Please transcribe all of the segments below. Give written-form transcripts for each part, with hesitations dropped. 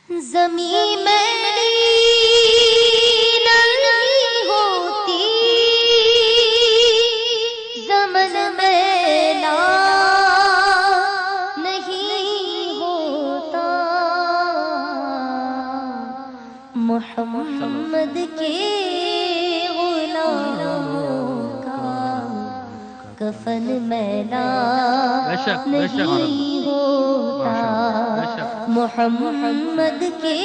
زمین میری نہیں ہوتی، زمن میلا نہیں ہوتا، محمد کے غلاموں کا کفن میلا نہیں ہوتا، محمد کے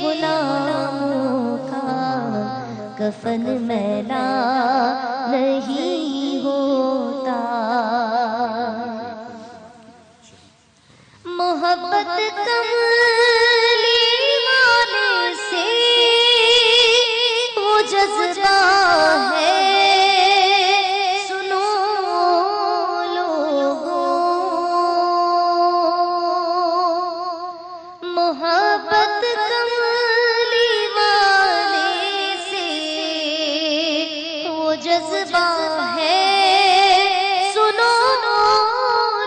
غلاموں کا کفن میلا نہیں ہوتا۔ محبت کملی والے سے وہ جذبہ ہے، سنو لوگوں، محبت کملی والے سے وہ جذبہ ہے، سنو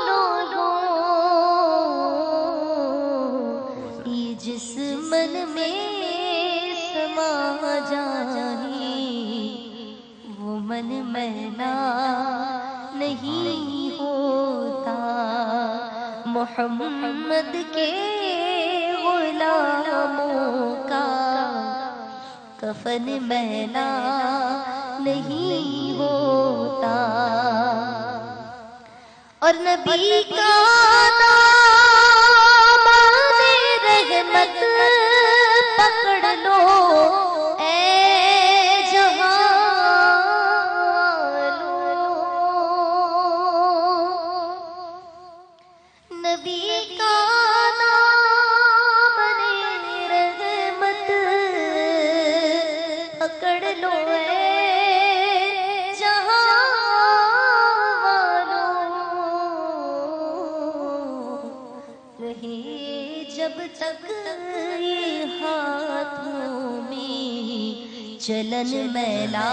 لوگوں، یہ جس من میں سما جائے وہ من میلا نہیں ہوتا، محمد کے غلاموں کا کفن میلا نہیں ہوتا۔ اور نبی کا دامن رحمت پکڑ لو اے جہان والو، نبی کا دامن رحمت پکڑ لو اے جہان والو، رہے جب تک یہ ہاتھوں میں چلن میلا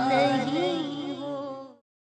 نہیں